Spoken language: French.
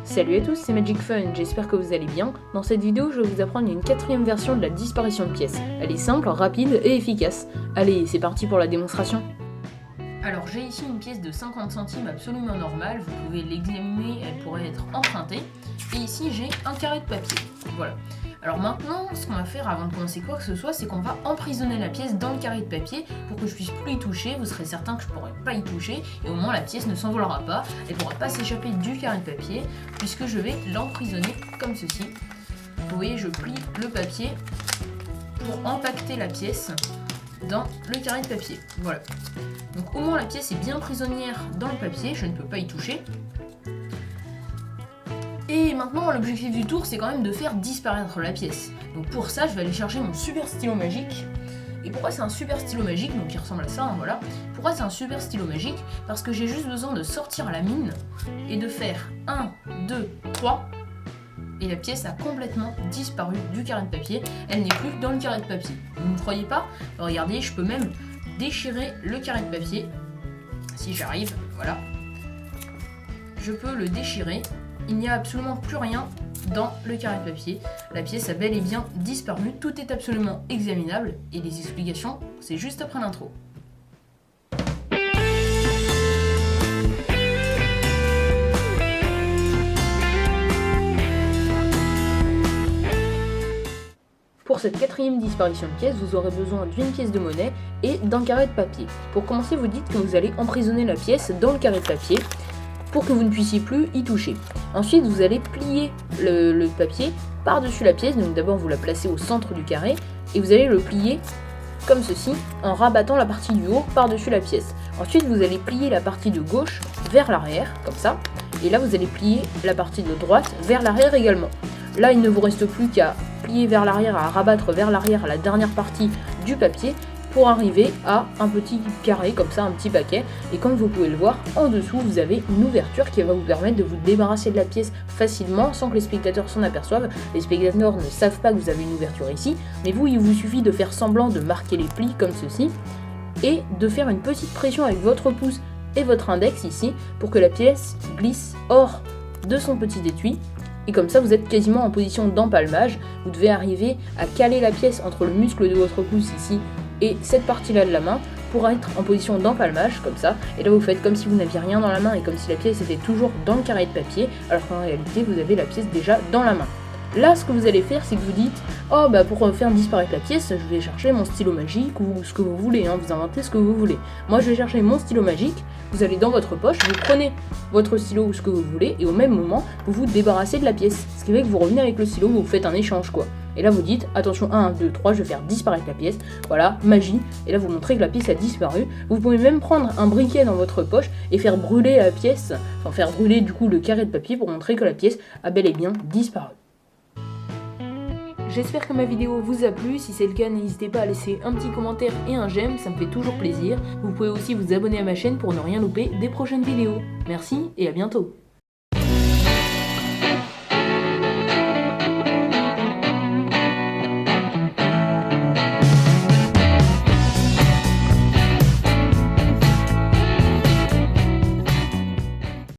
Salut à tous, c'est Magic Fun, j'espère que vous allez bien. Dans cette vidéo, je vais vous apprendre une quatrième version de la disparition de pièces. Elle est simple, rapide et efficace. Allez, c'est parti pour la démonstration. Alors j'ai ici une pièce de 50 centimes absolument normale, vous pouvez l'examiner, elle pourrait être empruntée. Et ici j'ai un carré de papier, voilà. Alors maintenant, ce qu'on va faire avant de commencer quoi que ce soit, c'est qu'on va emprisonner la pièce dans le carré de papier pour que je puisse plus y toucher, vous serez certain que je ne pourrai pas y toucher, et au moins la pièce ne s'envolera pas, elle ne pourra pas s'échapper du carré de papier, puisque je vais l'emprisonner comme ceci. Vous voyez, je plie le papier pour empaqueter la pièce dans le carré de papier, voilà. Donc au moins la pièce est bien prisonnière dans le papier, je ne peux pas y toucher. Et maintenant l'objectif du tour c'est quand même de faire disparaître la pièce. Donc pour ça je vais aller chercher mon super stylo magique. Et pourquoi c'est un super stylo magique, donc il ressemble à ça, hein, voilà. Pourquoi c'est un super stylo magique? Parce que j'ai juste besoin de sortir la mine et de faire 1, 2, 3. Et la pièce a complètement disparu du carré de papier. Elle n'est plus dans le carré de papier. Vous ne croyez pas? Regardez, je peux même déchirer le carré de papier. Si j'arrive, voilà. Je peux le déchirer. Il n'y a absolument plus rien dans le carré de papier. La pièce a bel et bien disparu. Tout est absolument examinable. Et les explications, c'est juste après l'intro. Pour cette quatrième disparition de pièce, vous aurez besoin d'une pièce de monnaie et d'un carré de papier. Pour commencer, vous dites que vous allez emprisonner la pièce dans le carré de papier pour que vous ne puissiez plus y toucher. Ensuite, vous allez plier le papier par-dessus la pièce. Donc d'abord, vous la placez au centre du carré et vous allez le plier comme ceci en rabattant la partie du haut par-dessus la pièce. Ensuite, vous allez plier la partie de gauche vers l'arrière, comme ça. Et là, vous allez plier la partie de droite vers l'arrière également. Là, il ne vous reste plus qu'à plier vers l'arrière, à rabattre vers l'arrière la dernière partie du papier pour arriver à un petit carré, comme ça, un petit paquet. Et comme vous pouvez le voir, en dessous, vous avez une ouverture qui va vous permettre de vous débarrasser de la pièce facilement sans que les spectateurs s'en aperçoivent. Les spectateurs ne savent pas que vous avez une ouverture ici, mais vous, il vous suffit de faire semblant de marquer les plis comme ceci et de faire une petite pression avec votre pouce et votre index ici pour que la pièce glisse hors de son petit étui. Et comme ça, vous êtes quasiment en position d'empalmage. Vous devez arriver à caler la pièce entre le muscle de votre pouce ici et cette partie-là de la main pour être en position d'empalmage, comme ça. Et là, vous faites comme si vous n'aviez rien dans la main et comme si la pièce était toujours dans le carré de papier, alors qu'en réalité, vous avez la pièce déjà dans la main. Là, ce que vous allez faire, c'est que vous dites « Oh, bah pour faire disparaître la pièce, je vais chercher mon stylo magique ou ce que vous voulez, hein, vous inventez ce que vous voulez. Moi, je vais chercher mon stylo magique, vous allez dans votre poche, vous prenez votre stylo ou ce que vous voulez, et au même moment, vous vous débarrassez de la pièce. Ce qui fait que vous revenez avec le stylo, vous faites un échange, quoi. Et là, vous dites « Attention, 1, 2, 3, je vais faire disparaître la pièce. » Voilà, magie. Et là, vous montrez que la pièce a disparu. Vous pouvez même prendre un briquet dans votre poche et faire brûler la pièce, enfin faire brûler du coup le carré de papier pour montrer que la pièce a bel et bien disparu. J'espère que ma vidéo vous a plu, si c'est le cas n'hésitez pas à laisser un petit commentaire et un j'aime, ça me fait toujours plaisir. Vous pouvez aussi vous abonner à ma chaîne pour ne rien louper des prochaines vidéos. Merci et à bientôt.